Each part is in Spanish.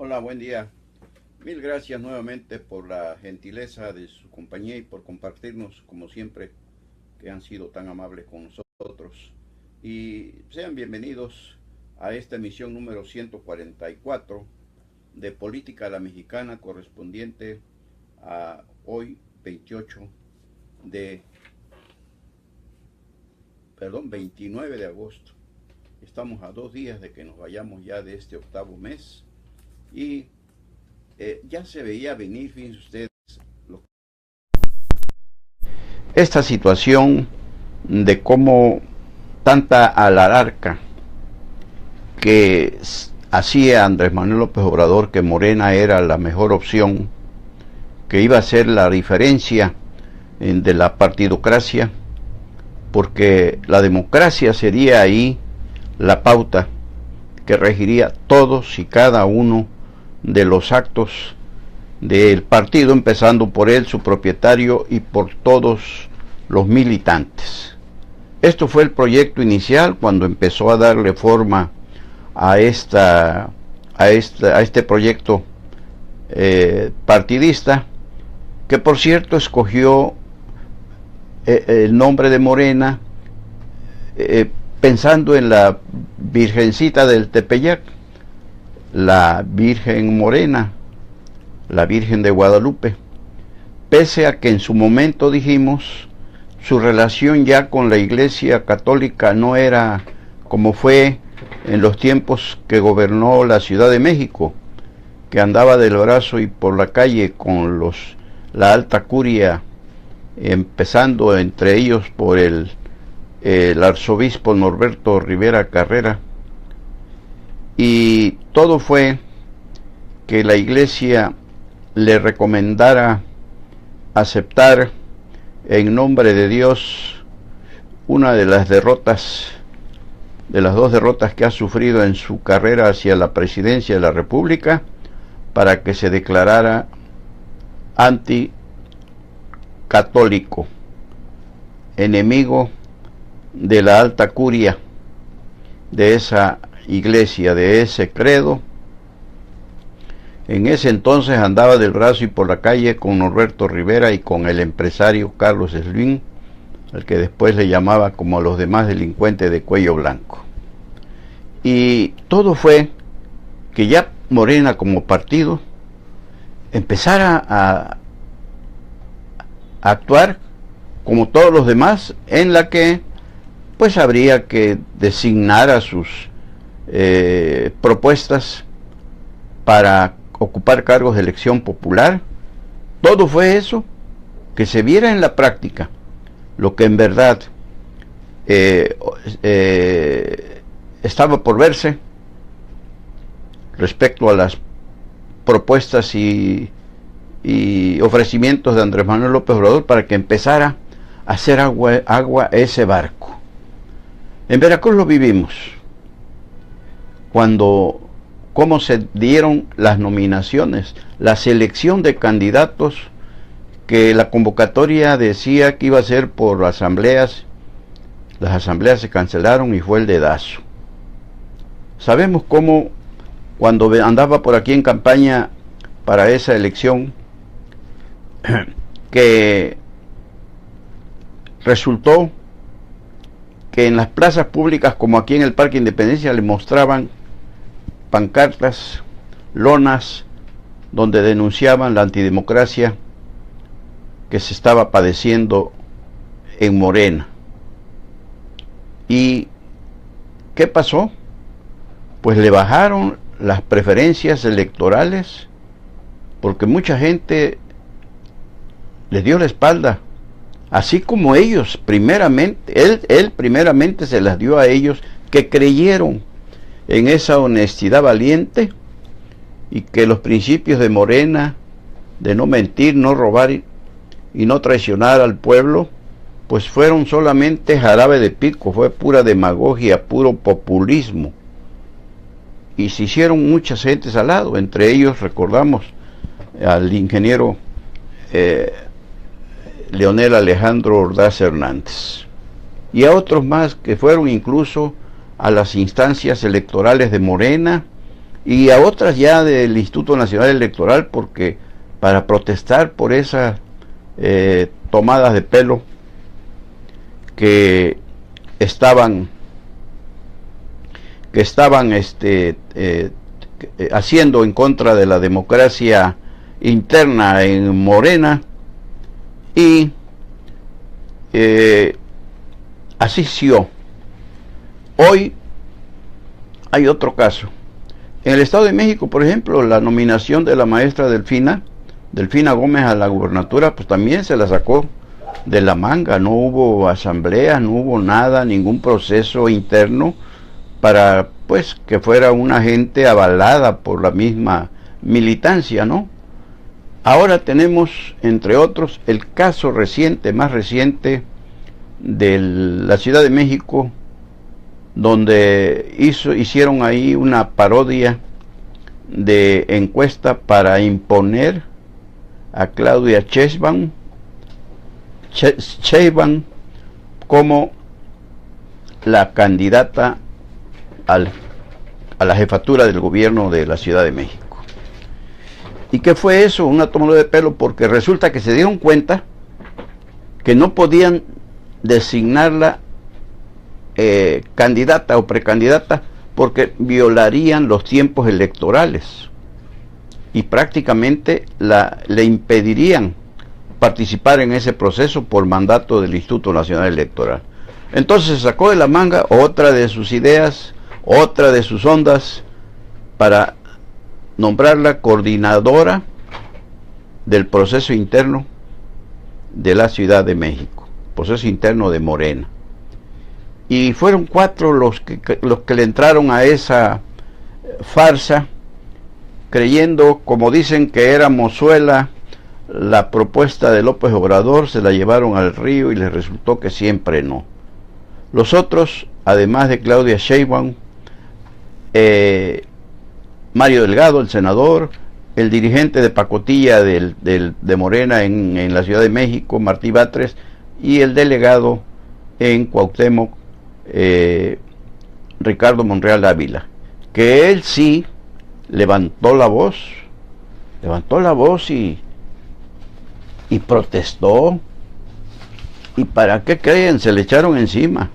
Hola, buen día. Mil gracias nuevamente por la gentileza de su compañía y por compartirnos, como siempre, que han sido tan amables con nosotros. Y sean bienvenidos a esta emisión número 144 de Política a la Mexicana, correspondiente a hoy 29 de agosto. Estamos a 2 días de que nos vayamos ya de este octavo mes y ya se veía venir, fíjense ustedes, esta situación de cómo tanta alararca que hacía Andrés Manuel López Obrador que Morena era la mejor opción, que iba a ser la diferencia de la partidocracia, porque la democracia sería ahí la pauta que regiría todos y cada uno de los actos del partido, empezando por él, su propietario, y por todos los militantes. Esto fue el proyecto inicial cuando empezó a darle forma a este proyecto partidista, que por cierto escogió el nombre de Morena pensando en la Virgencita del Tepeyac, la Virgen Morena, la Virgen de Guadalupe, pese a que en su momento dijimos su relación ya con la Iglesia Católica no era como fue en los tiempos que gobernó la Ciudad de México, que andaba del brazo y por la calle con la alta curia, empezando entre ellos por el arzobispo Norberto Rivera Carrera, y todo fue que la Iglesia le recomendara aceptar en nombre de Dios una de las dos derrotas que ha sufrido en su carrera hacia la presidencia de la República, para que se declarara anticatólico, enemigo de la alta curia de esa iglesia, de ese credo. En ese entonces andaba del brazo y por la calle con Norberto Rivera y con el empresario Carlos Slim, al que después le llamaba como a los demás delincuentes de cuello blanco. Y todo fue que ya Morena como partido empezara a actuar como todos los demás, en la que pues habría que designar a sus propuestas para ocupar cargos de elección popular. Todo fue eso, que se viera en la práctica lo que en verdad estaba por verse respecto a las propuestas y ofrecimientos de Andrés Manuel López Obrador, para que empezara a hacer agua ese barco. En Veracruz lo vivimos, cómo se dieron las nominaciones, la selección de candidatos, que la convocatoria decía que iba a ser por asambleas. Las asambleas se cancelaron y fue el dedazo. Sabemos cómo, cuando andaba por aquí en campaña para esa elección, que resultó que en las plazas públicas, como aquí en el Parque Independencia, le mostraban pancartas, lonas, donde denunciaban la antidemocracia que se estaba padeciendo en Morena. ¿Y qué pasó? Pues le bajaron las preferencias electorales, porque mucha gente les dio la espalda, así como ellos primeramente, él primeramente se las dio a ellos, que creyeron en esa honestidad valiente y que los principios de Morena, de no mentir, no robar y no traicionar al pueblo, pues fueron solamente jarabe de pico, fue pura demagogia, puro populismo. Y se hicieron muchas gentes al lado, entre ellos recordamos al ingeniero Leonel Alejandro Ordaz Hernández, y a otros más que fueron incluso a las instancias electorales de Morena y a otras ya del Instituto Nacional Electoral, porque para protestar por esas tomadas de pelo que estaban haciendo en contra de la democracia interna en Morena, y asistió. Hoy hay otro caso. En el Estado de México, por ejemplo, la nominación de la maestra Delfina Gómez a la gubernatura, pues también se la sacó de la manga. No hubo asamblea, no hubo nada, ningún proceso interno para, pues, que fuera una gente avalada por la misma militancia, ¿no? Ahora tenemos, entre otros, el caso reciente, más reciente, de la Ciudad de México, donde hicieron ahí una parodia de encuesta para imponer a Claudia Sheinbaum como la candidata a la jefatura del gobierno de la Ciudad de México. ¿Y qué fue eso? Una toma de pelo, porque resulta que se dieron cuenta que no podían designarla candidata o precandidata porque violarían los tiempos electorales y prácticamente le impedirían participar en ese proceso por mandato del Instituto Nacional Electoral. Entonces se sacó de la manga otra de sus ideas, otra de sus ondas, para nombrarla coordinadora del proceso interno de la Ciudad de México, proceso interno de Morena. Y fueron 4 los que le entraron a esa farsa, creyendo, como dicen, que era mozuela la propuesta de López Obrador, se la llevaron al río y les resultó que siempre no. Los otros, además de Claudia Sheinbaum, Mario Delgado, el senador, el dirigente de pacotilla de Morena en la Ciudad de México, Martí Batres, y el delegado en Cuauhtémoc, Ricardo Monreal Ávila, que él sí levantó la voz y protestó. ¿Y para qué creen? Se le echaron encima.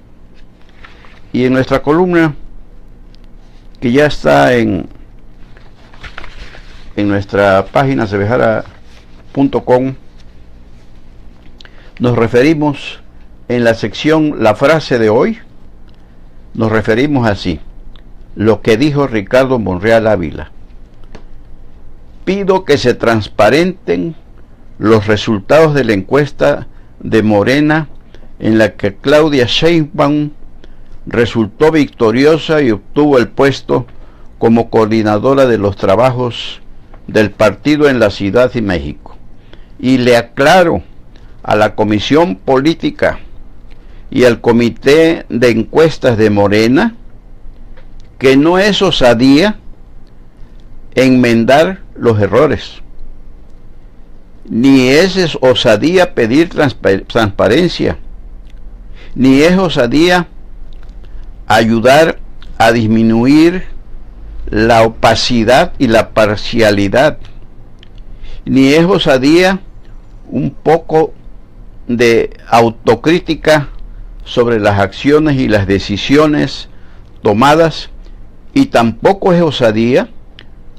Y en nuestra columna, que ya está en nuestra página cebejara.com, nos referimos en la sección La frase de hoy, nos referimos así: lo que dijo Ricardo Monreal Ávila. Pido que se transparenten los resultados de la encuesta de Morena, en la que Claudia Sheinbaum resultó victoriosa y obtuvo el puesto como coordinadora de los trabajos del partido en la Ciudad de México. Y le aclaro a la Comisión Política y al Comité de Encuestas de Morena que no es osadía enmendar los errores, ni es osadía pedir transparencia, ni es osadía ayudar a disminuir la opacidad y la parcialidad, ni es osadía un poco de autocrítica sobre las acciones y las decisiones tomadas, y tampoco es osadía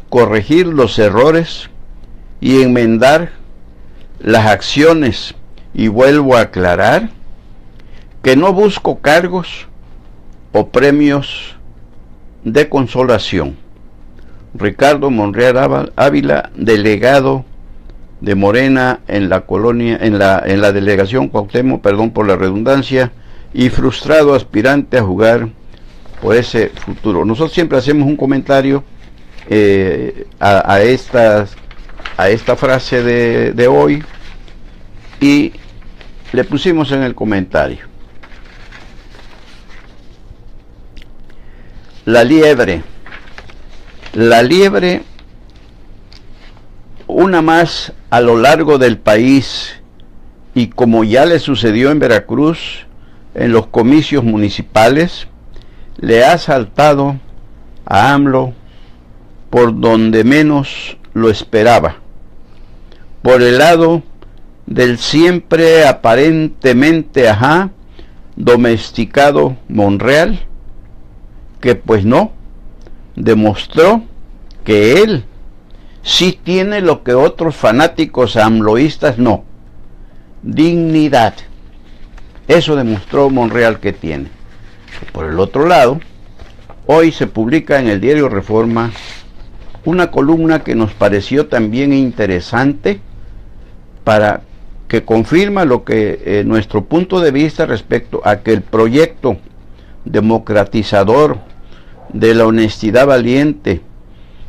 corregir los errores y enmendar las acciones. Y vuelvo a aclarar que no busco cargos o premios de consolación. Ricardo Monreal Ávila, delegado de Morena en la colonia, en la delegación Cuauhtémoc, perdón por la redundancia, y frustrado aspirante a jugar por ese futuro. Nosotros siempre hacemos un comentario a esta frase de hoy, y le pusimos en el comentario: la liebre, una más a lo largo del país, y como ya le sucedió en Veracruz en los comicios municipales, le ha saltado a AMLO por donde menos lo esperaba, por el lado del siempre aparentemente domesticado Monreal, que pues no, demostró que él sí tiene lo que otros fanáticos amloístas no: dignidad. Eso demostró Monreal que tiene. Por el otro lado, hoy se publica en el diario Reforma una columna que nos pareció también interesante, para que confirma lo que nuestro punto de vista respecto a que el proyecto democratizador de la honestidad valiente,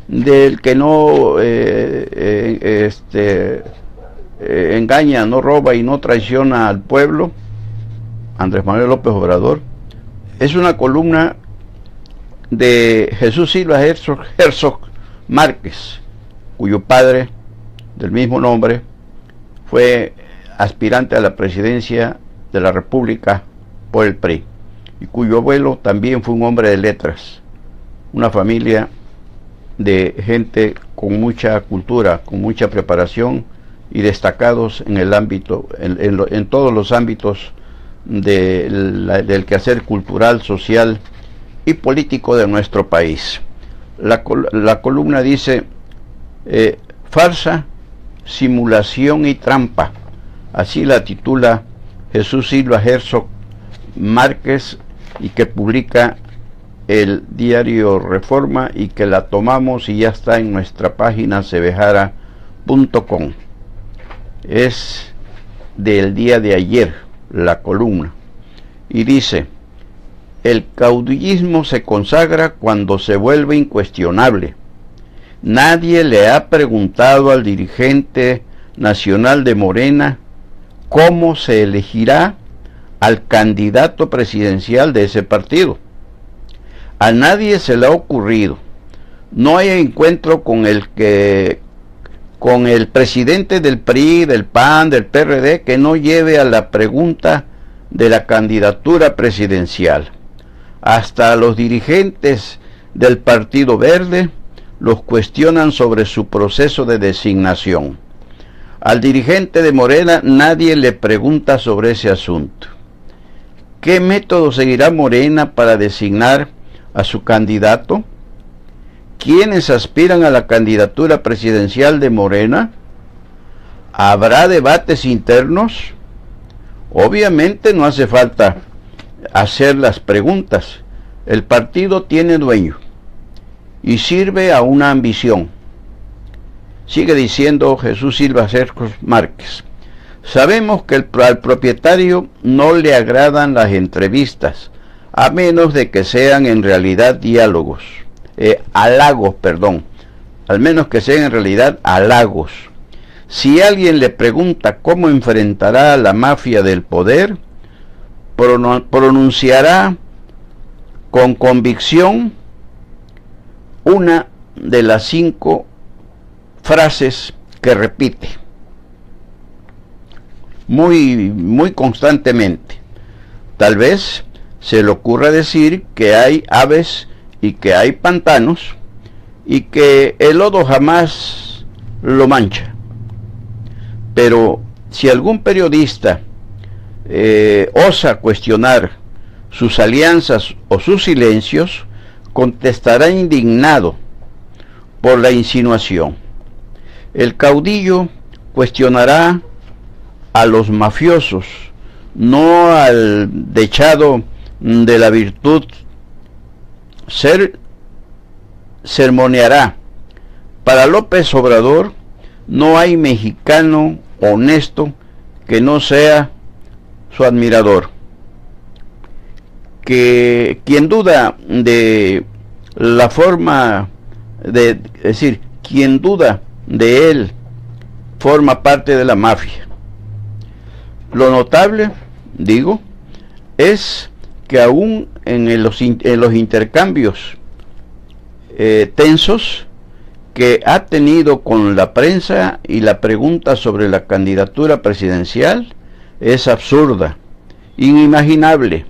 del que no engaña, no roba y no traiciona al pueblo, Andrés Manuel López Obrador, es una columna de Jesús Silva Herzog Márquez, cuyo padre, del mismo nombre, fue aspirante a la presidencia de la República por el PRI, y cuyo abuelo también fue un hombre de letras, una familia de gente con mucha cultura, con mucha preparación y destacados en el ámbito, en todos los ámbitos del quehacer cultural, social y político de nuestro país. La columna dice: farsa, simulación y trampa. Así la titula Jesús Silva Herzog Márquez, y que publica el diario Reforma, y que la tomamos y ya está en nuestra página cebejara.com. Es del día de ayer la columna, y dice: el caudillismo se consagra cuando se vuelve incuestionable. Nadie le ha preguntado al dirigente nacional de Morena cómo se elegirá al candidato presidencial de ese partido. A nadie se le ha ocurrido. No hay encuentro con el presidente del PRI, del PAN, del PRD, que no lleve a la pregunta de la candidatura presidencial. Hasta los dirigentes del Partido Verde los cuestionan sobre su proceso de designación. Al dirigente de Morena nadie le pregunta sobre ese asunto. ¿Qué método seguirá Morena para designar a su candidato? ¿Quiénes aspiran a la candidatura presidencial de Morena? ¿Habrá debates internos? Obviamente no hace falta hacer las preguntas. El partido tiene dueño y sirve a una ambición. Sigue diciendo Jesús Silva Herzog Márquez: sabemos que al propietario no le agradan las entrevistas, a menos de que sean en realidad al menos que sean en realidad halagos. Si alguien le pregunta cómo enfrentará a la mafia del poder, pronunciará con convicción una de las 5 frases que repite muy constantemente. Tal vez se le ocurra decir que hay aves y que hay pantanos, y que el lodo jamás lo mancha. Pero si algún periodista osa cuestionar sus alianzas o sus silencios, contestará indignado por la insinuación. El caudillo cuestionará a los mafiosos, no al dechado de la virtud. Sermoneará. Para López Obrador no hay mexicano honesto que no sea su admirador. Que quien duda de la forma de, es decir, quien duda de él forma parte de la mafia. Lo notable, digo, es que aún en los intercambios tensos que ha tenido con la prensa y la pregunta sobre la candidatura presidencial, es absurda, inimaginable.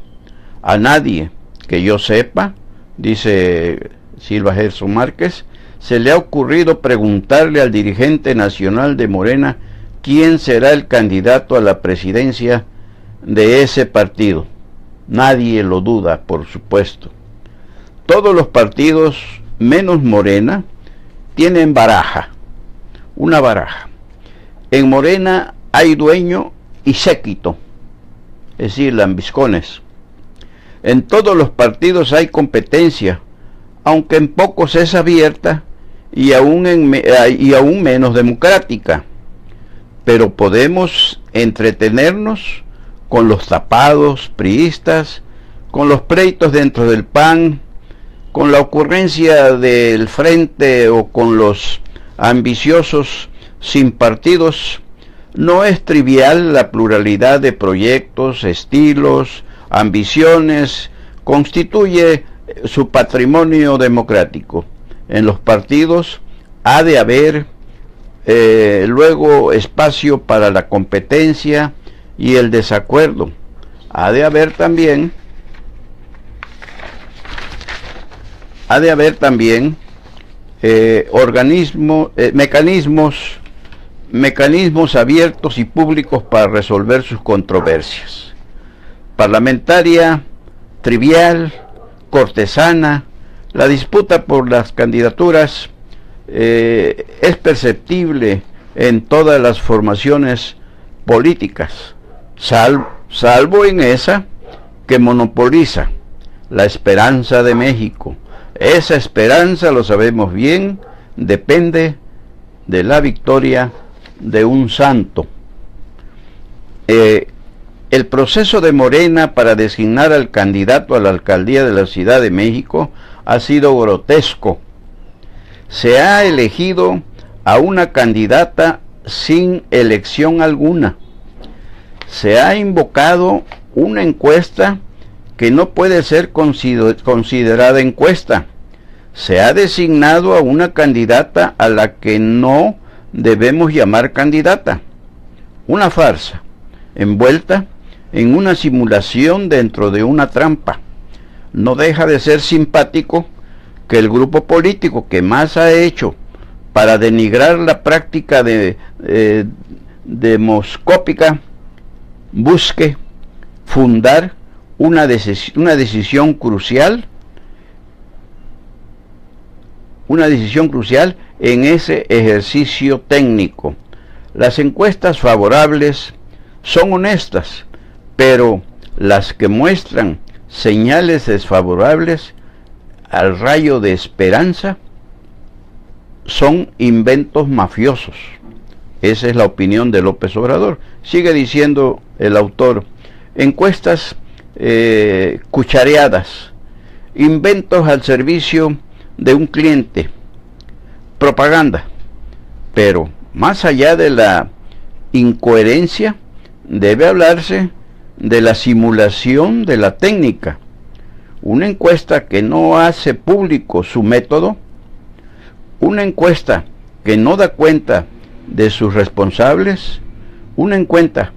A nadie que yo sepa, dice Silva Herzog Márquez, se le ha ocurrido preguntarle al dirigente nacional de Morena quién será el candidato a la presidencia de ese partido. Nadie lo duda, por supuesto. Todos los partidos, menos Morena, tienen baraja, una baraja. En Morena hay dueño y séquito, es decir, lambiscones. En todos los partidos hay competencia, aunque en pocos es abierta y aún menos democrática. Pero podemos entretenernos con los tapados priistas, con los pleitos dentro del PAN, con la ocurrencia del Frente o con los ambiciosos sin partidos. No es trivial la pluralidad de proyectos, estilos, ambiciones, constituye su patrimonio democrático. En los partidos ha de haber luego espacio para la competencia y el desacuerdo. Ha de haber también mecanismos abiertos y públicos para resolver sus controversias. Parlamentaria, trivial, cortesana, la disputa por las candidaturas es perceptible en todas las formaciones políticas, salvo en esa que monopoliza la esperanza de México. Esa esperanza, lo sabemos bien, depende de la victoria de un santo. El proceso de Morena para designar al candidato a la alcaldía de la Ciudad de México ha sido grotesco. Se ha elegido a una candidata sin elección alguna. Se ha invocado una encuesta que no puede ser considerada encuesta. Se ha designado a una candidata a la que no debemos llamar candidata. Una farsa, envuelta en una simulación dentro de una trampa. No deja de ser simpático que el grupo político que más ha hecho para denigrar la práctica demoscópica busque fundar una decisión crucial en ese ejercicio técnico. Las encuestas favorables son honestas, pero las que muestran señales desfavorables al rayo de esperanza son inventos mafiosos. Esa es la opinión de López Obrador. Sigue diciendo el autor: encuestas cuchareadas, inventos al servicio de un cliente, propaganda. Pero más allá de la incoherencia, debe hablarse de la simulación de la técnica. Una encuesta que no hace público su método, una encuesta que no da cuenta de sus responsables, una encuesta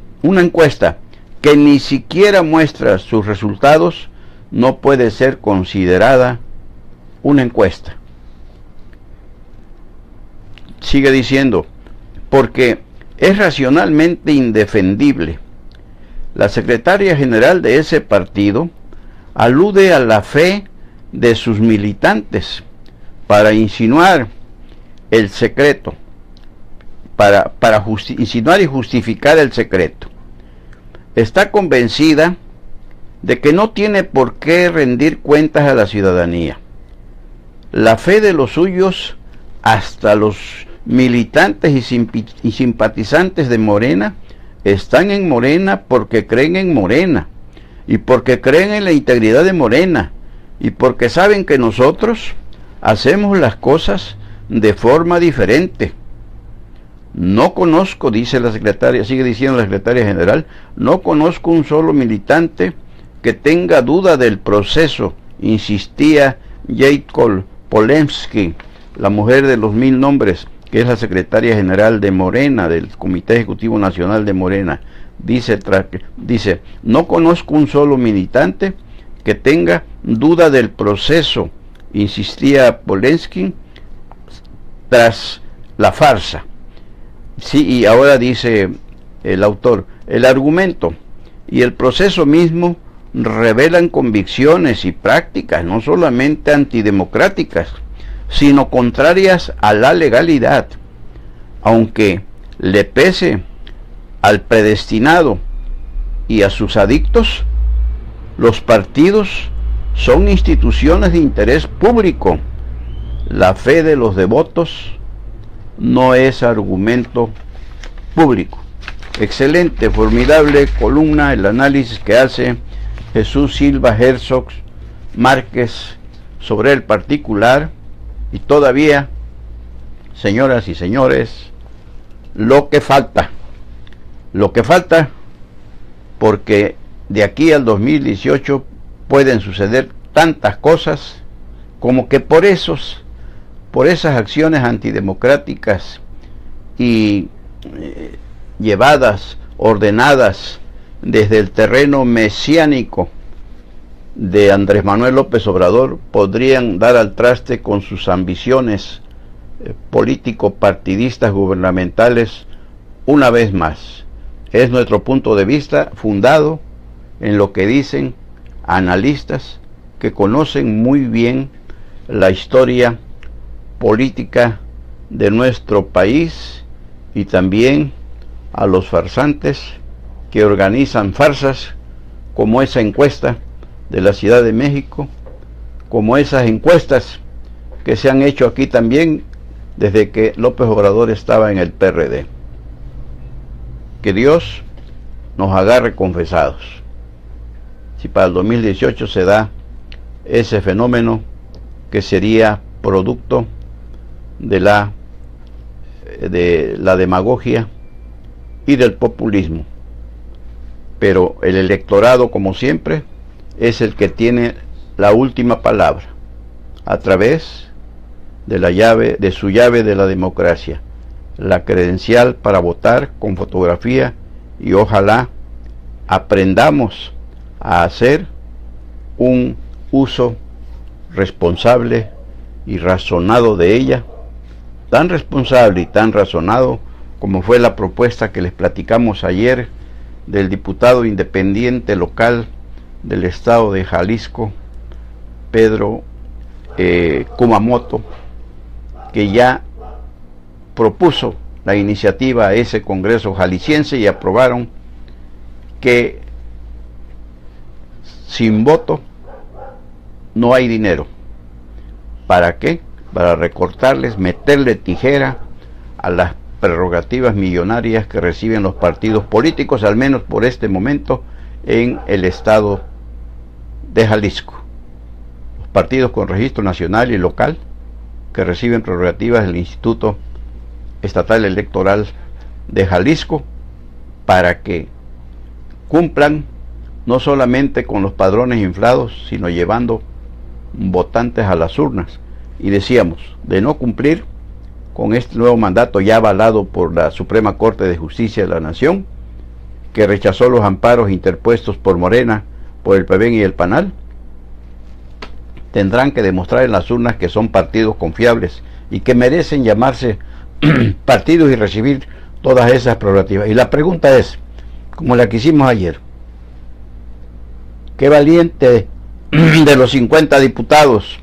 que ni siquiera muestra sus resultados, no puede ser considerada una encuesta. Sigue diciendo, porque es racionalmente indefendible. La secretaria general de ese partido alude a la fe de sus militantes para insinuar el secreto, para insinuar y justificar el secreto. Está convencida de que no tiene por qué rendir cuentas a la ciudadanía. La fe de los suyos, hasta los militantes y simpatizantes de Morena, están en Morena porque creen en Morena, y porque creen en la integridad de Morena, y porque saben que nosotros hacemos las cosas de forma diferente. No conozco, dice la secretaria, sigue diciendo la secretaria general, no conozco un solo militante que tenga duda del proceso, insistía Jacob Polensky, la mujer de los 1000 nombres, que es la secretaria general de Morena, del Comité Ejecutivo Nacional de Morena. Dice, no conozco un solo militante que tenga duda del proceso, insistía Polensky, tras la farsa. Sí, y ahora dice el autor, el argumento y el proceso mismo revelan convicciones y prácticas no solamente antidemocráticas, sino contrarias a la legalidad, aunque le pese al predestinado y a sus adictos. Los partidos son instituciones de interés público. La fe de los devotos no es argumento público. Excelente, formidable columna, el análisis que hace Jesús Silva Herzog Márquez sobre el particular. Y todavía, señoras y señores, lo que falta, porque de aquí al 2018 pueden suceder tantas cosas como que por esas acciones antidemocráticas y llevadas, ordenadas desde el terreno mesiánico de Andrés Manuel López Obrador, podrían dar al traste con sus ambiciones político-partidistas gubernamentales una vez más. Es nuestro punto de vista fundado en lo que dicen analistas que conocen muy bien la historia política de nuestro país, y también a los farsantes que organizan farsas como esa encuesta de la Ciudad de México, como esas encuestas que se han hecho aquí también desde que López Obrador estaba en el PRD. Que Dios nos agarre confesados. Si para el 2018 se da ese fenómeno que sería producto de la demagogia y del populismo. Pero el electorado, como siempre, es el que tiene la última palabra a través de su llave de la democracia, la credencial para votar con fotografía, y ojalá aprendamos a hacer un uso responsable y razonado de ella, tan responsable y tan razonado como fue la propuesta que les platicamos ayer del diputado independiente local del estado de Jalisco, Pedro Kumamoto, que ya propuso la iniciativa a ese Congreso jalisciense y aprobaron que sin voto no hay dinero. ¿Para qué? Para recortarles, meterle tijera a las prerrogativas millonarias que reciben los partidos políticos, al menos por este momento, en el estado de Jalisco. Los partidos con registro nacional y local que reciben prerrogativas del Instituto Estatal Electoral de Jalisco, para que cumplan no solamente con los padrones inflados, sino llevando votantes a las urnas. Y decíamos, de no cumplir con este nuevo mandato ya avalado por la Suprema Corte de Justicia de la Nación, que rechazó los amparos interpuestos por Morena, por el PBN y el PANAL, tendrán que demostrar en las urnas que son partidos confiables y que merecen llamarse partidos y recibir todas esas prerrogativas. Y la pregunta es, como la que hicimos ayer, ¿qué valiente de los 50 diputados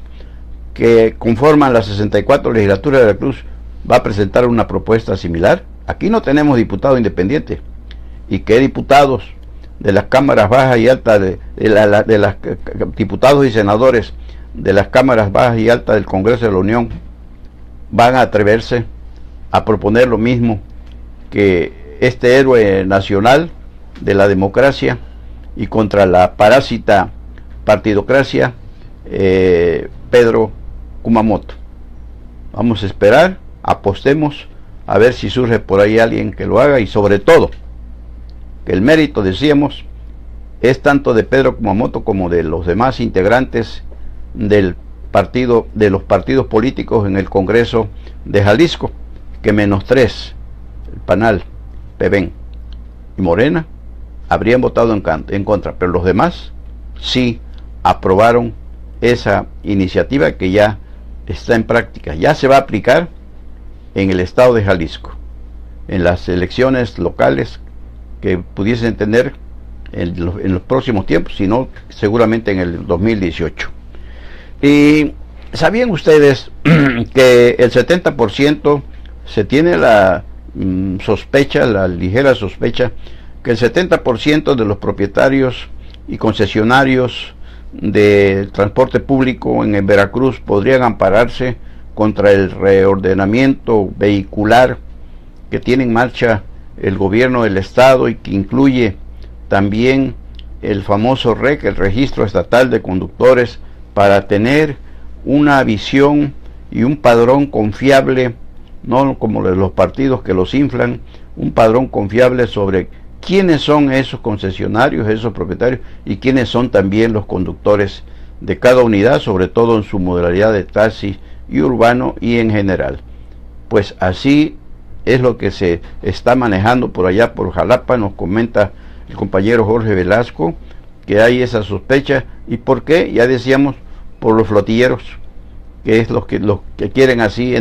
que conforman la 64 legislatura de Veracruz va a presentar una propuesta similar? Aquí no tenemos diputados independientes. ¿Y qué diputados de las cámaras bajas y altas, de las diputados y senadores de las cámaras bajas y altas del Congreso de la Unión van a atreverse a proponer lo mismo que este héroe nacional de la democracia y contra la parásita partidocracia, Pedro Kumamoto? Vamos a esperar, apostemos a ver si surge por ahí alguien que lo haga, y sobre todo que el mérito, decíamos, es tanto de Pedro Kumamoto como de los demás integrantes del partido, de los partidos políticos en el Congreso de Jalisco, que -3, el PANAL, PBN y Morena, habrían votado en contra, pero los demás sí aprobaron esa iniciativa que ya está en práctica. Ya se va a aplicar en el estado de Jalisco, en las elecciones locales que pudiesen tener en los próximos tiempos, si no, seguramente en el 2018. Y ¿sabían ustedes que el 70% se tiene la sospecha, la ligera sospecha, que el 70% de los propietarios y concesionarios de transporte público en Veracruz podrían ampararse contra el reordenamiento vehicular que tiene en marcha el gobierno del estado y que incluye también el famoso REC, el Registro Estatal de Conductores, para tener una visión y un padrón confiable, no como los partidos que los inflan, un padrón confiable sobre quiénes son esos concesionarios, esos propietarios, y quiénes son también los conductores de cada unidad, sobre todo en su modalidad de taxi y urbano y en general. Pues así es lo que se está manejando por allá por Jalapa. Nos comenta el compañero Jorge Velasco que hay esa sospecha. ¿Y por qué? Ya decíamos, por los flotilleros, que es los que quieren así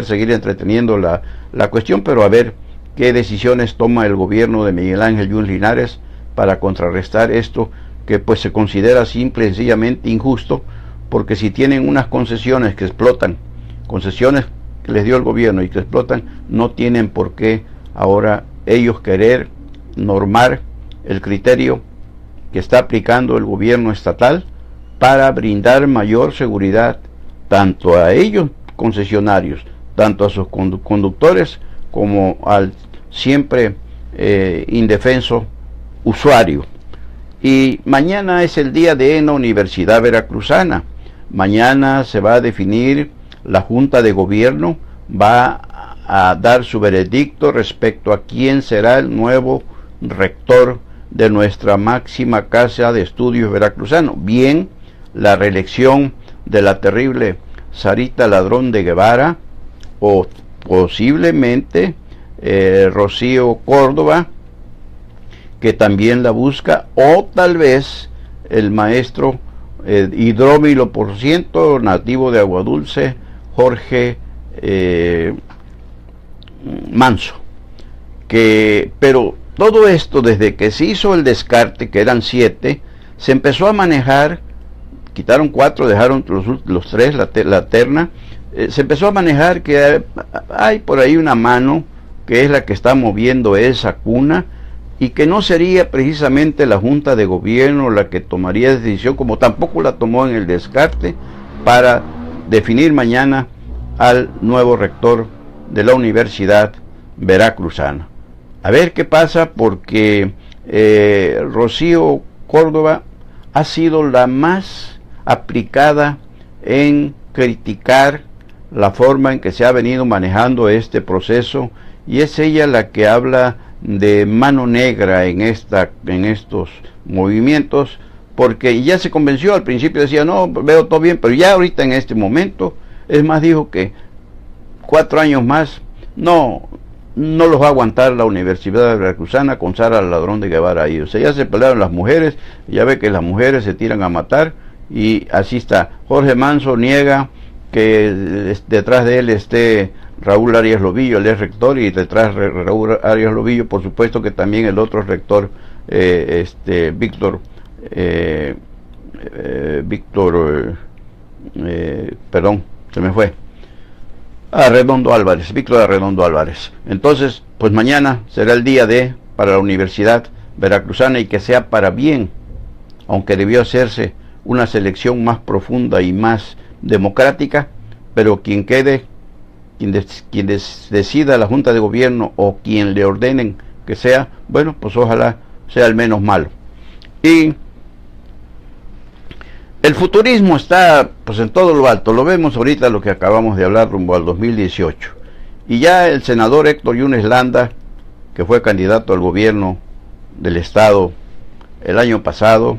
seguir entreteniendo la cuestión, pero a ver qué decisiones toma el gobierno de Miguel Ángel Yunes Linares para contrarrestar esto, que pues se considera simple y sencillamente injusto, porque si tienen unas concesiones que explotan, concesiones que les dio el gobierno y que explotan, no tienen por qué ahora ellos querer normar el criterio que está aplicando el gobierno estatal para brindar mayor seguridad tanto a ellos concesionarios, tanto a sus conductores, como al siempre indefenso usuario. Y mañana es el día de la Universidad Veracruzana. Mañana se va a definir, la Junta de Gobierno va a dar su veredicto respecto a quién será el nuevo rector de nuestra máxima casa de estudios veracruzano. Bien, la reelección de la terrible Sarita Ladrón de Guevara, o posiblemente Rocío Córdoba, que también la busca, o tal vez el maestro hidrómilo por ciento nativo de Aguadulce, Jorge Manso. Pero todo esto, desde que se hizo el descarte, que eran 7, se empezó a manejar, quitaron 4, dejaron los 3, la terna, se empezó a manejar que hay por ahí una mano que es la que está moviendo esa cuna, y que no sería precisamente la Junta de Gobierno la que tomaría esa decisión, como tampoco la tomó en el descarte, para definir mañana al nuevo rector de la Universidad Veracruzana. A ver qué pasa, porque Rocío Córdoba ha sido la más aplicada en criticar la forma en que se ha venido manejando este proceso, y es ella la que habla de mano negra en estos movimientos, porque ya se convenció. Al principio decía, no, veo todo bien, pero ya ahorita en este momento, es más, dijo que 4 años más no los va a aguantar la Universidad Veracruzana con Sara Ladrón de Guevara ahí. O sea, ya se pelearon las mujeres, ya ve que las mujeres se tiran a matar, y así está. Jorge Manso niega que detrás de él esté Raúl Arias Lobillo, el ex rector, y detrás de Raúl Arias Lobillo, por supuesto, que también el otro rector, Víctor, perdón, se me fue, Arredondo Álvarez, Víctor Arredondo Álvarez. Entonces, pues mañana será el día para la Universidad Veracruzana, y que sea para bien, aunque debió hacerse una selección más profunda y más democrática, pero quien decida la Junta de Gobierno, o quien le ordenen que sea, bueno, pues ojalá sea el menos malo. Y el futurismo está pues en todo lo alto. Lo vemos ahorita, lo que acabamos de hablar, rumbo al 2018. Y ya el senador Héctor Yunes Landa, que fue candidato al gobierno del estado el año pasado,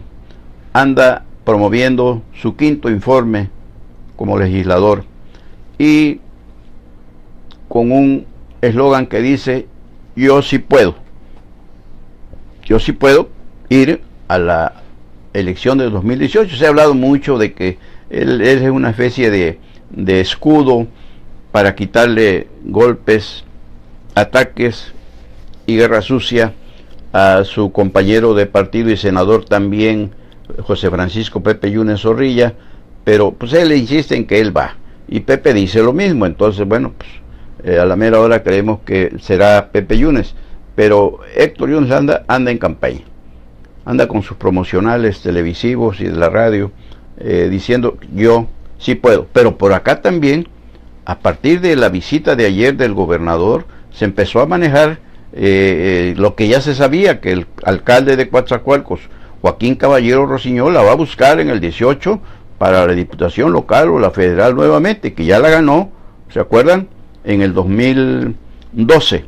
anda promoviendo su 5º informe como legislador, y con un eslogan que dice: yo sí puedo ir a la elección de 2018. Se ha hablado mucho de que él es una especie de escudo para quitarle golpes, ataques y guerra sucia a su compañero de partido y senador también, José Francisco Pepe Yunes Zorrilla, pero pues él insiste en que él va, y Pepe dice lo mismo. Entonces bueno, pues a la mera hora creemos que será Pepe Yunes, pero Héctor Yunes anda en campaña, anda con sus promocionales televisivos y de la radio, diciendo yo sí puedo. Pero por acá también, a partir de la visita de ayer del gobernador, se empezó a manejar lo que ya se sabía, que el alcalde de Coatzacoalcos, Joaquín Caballero Rosiñol, la va a buscar en el 18 para la diputación local o la federal nuevamente, que ya la ganó, ¿se acuerdan? En el 2012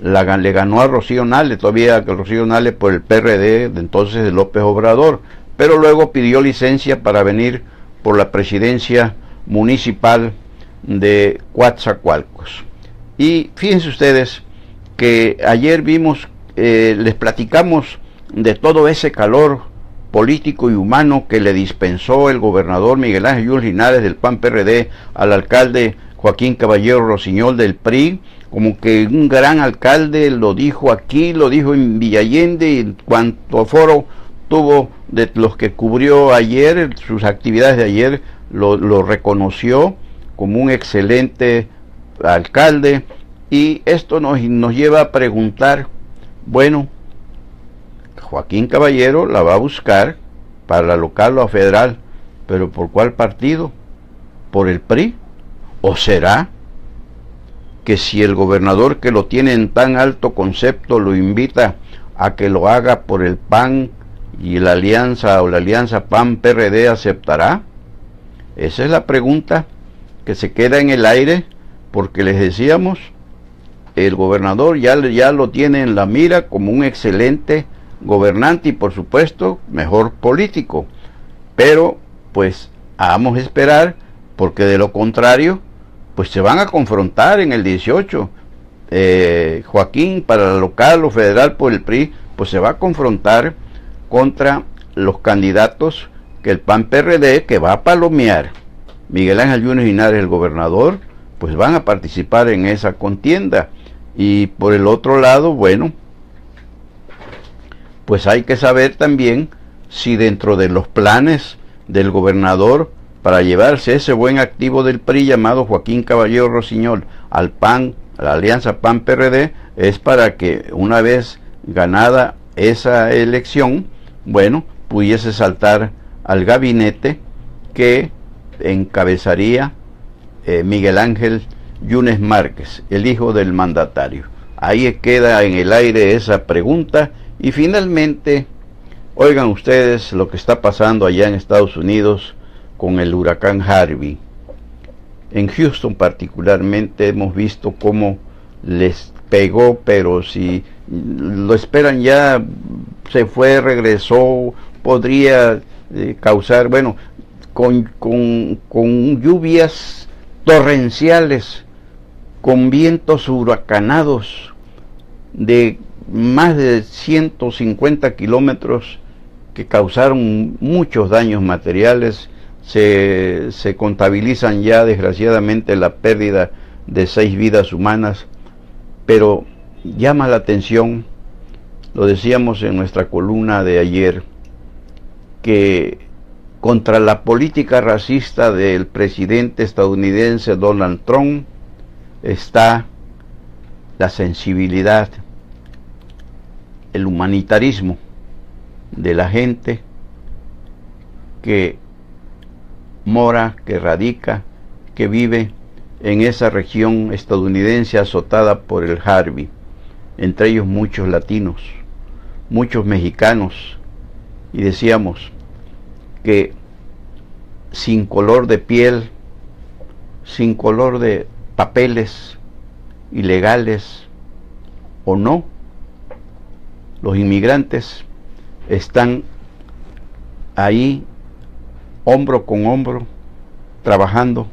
le ganó a Rocío Nale, todavía que Rocío Nale por el PRD de entonces de López Obrador, pero luego pidió licencia para venir por la presidencia municipal de Coatzacoalcos. Y fíjense ustedes que ayer vimos, les platicamos de todo ese calor político y humano que le dispensó el gobernador Miguel Ángel Yunes Linares del PAN-PRD al alcalde Joaquín Caballero Rosiñol del PRI, como que un gran alcalde, lo dijo aquí, lo dijo en Villa Allende, y en cuanto foro tuvo de los que cubrió ayer, sus actividades de ayer, lo reconoció como un excelente alcalde. Y esto nos lleva a preguntar, bueno, Joaquín Caballero la va a buscar para la local o la federal, pero ¿por cuál partido? ¿Por el PRI? ¿O será que si el gobernador, que lo tiene en tan alto concepto, lo invita a que lo haga por el PAN y la alianza o la alianza PAN-PRD, aceptará? Esa es la pregunta que se queda en el aire, porque les decíamos, el gobernador ya lo tiene en la mira como un excelente gobernante y por supuesto mejor político, pero pues vamos a esperar, porque de lo contrario pues se van a confrontar en el 18. Joaquín para la local o federal por el PRI, pues se va a confrontar contra los candidatos que el PAN-PRD, que va a palomear Miguel Ángel Yunes Linares, el gobernador, pues van a participar en esa contienda. Y por el otro lado, bueno, pues hay que saber también si dentro de los planes del gobernador para llevarse ese buen activo del PRI llamado Joaquín Caballero Rosiñol al PAN, a la alianza PAN-PRD, es para que una vez ganada esa elección, bueno, pudiese saltar al gabinete que encabezaría Miguel Ángel Yunes Márquez, el hijo del mandatario. Ahí queda en el aire esa pregunta. Y finalmente, oigan ustedes lo que está pasando allá en Estados Unidos con el huracán Harvey. En Houston particularmente hemos visto cómo les pegó, pero si lo esperan ya se fue, regresó, podría causar, bueno, con lluvias torrenciales, con vientos huracanados de más de 150 kilómetros que causaron muchos daños materiales. Se contabilizan ya desgraciadamente la pérdida de 6 vidas humanas, pero llama la atención, lo decíamos en nuestra columna de ayer, que contra la política racista del presidente estadounidense Donald Trump está la sensibilidad, el humanitarismo de la gente que mora, que radica, que vive en esa región estadounidense azotada por el Harvey, entre ellos muchos latinos, muchos mexicanos, y decíamos que sin color de piel, sin color de papeles ilegales o no, los inmigrantes están ahí hombro con hombro trabajando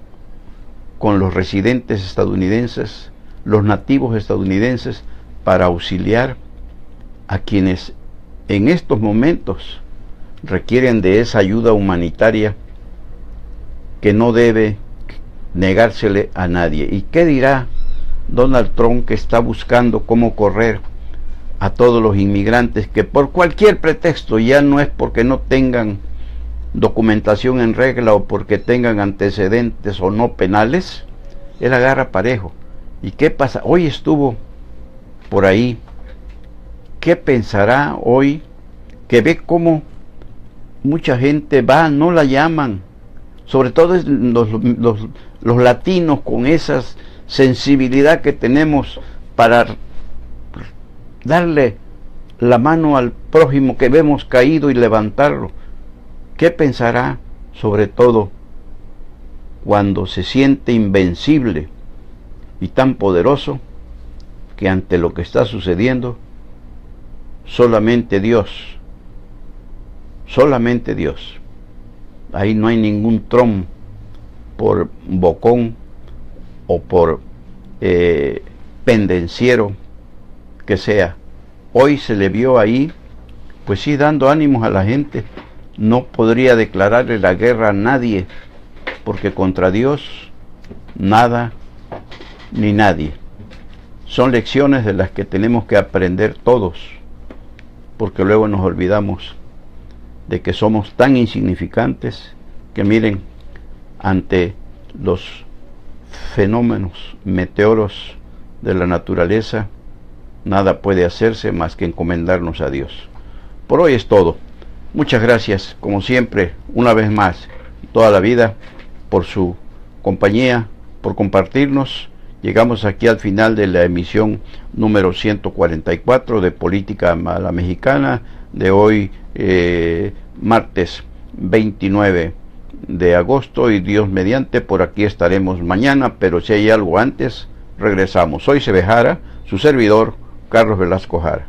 con los residentes estadounidenses, los nativos estadounidenses, para auxiliar a quienes en estos momentos requieren de esa ayuda humanitaria que no debe negársele a nadie. ¿Y qué dirá Donald Trump, que está buscando cómo correr a todos los inmigrantes que por cualquier pretexto, ya no es porque no tengan documentación en regla o porque tengan antecedentes o no penales, él agarra parejo? ¿Y qué pasa? Hoy estuvo por ahí. ¿Qué pensará hoy que ve cómo mucha gente va, no la llaman? Sobre todo los latinos, con esa sensibilidad que tenemos para darle la mano al prójimo que vemos caído y levantarlo. ¿Qué pensará sobre todo cuando se siente invencible y tan poderoso que ante lo que está sucediendo solamente Dios, ahí no hay ningún Trump, por bocón o por pendenciero que sea? Hoy se le vio ahí, pues sí, dando ánimos a la gente. No podría declararle la guerra a nadie, porque contra Dios nada ni nadie. Son lecciones de las que tenemos que aprender todos, porque luego nos olvidamos de que somos tan insignificantes que, miren, ante los fenómenos, meteoros de la naturaleza, nada puede hacerse más que encomendarnos a Dios. Por hoy es todo. Muchas gracias, como siempre, una vez más, toda la vida, por su compañía, por compartirnos. Llegamos aquí al final de la emisión número 144 de Política a la Mexicana, de hoy, martes 29 de agosto, y Dios mediante, por aquí estaremos mañana, pero si hay algo antes, regresamos. Soy Sebejara, su servidor, Carlos Velasco Jara.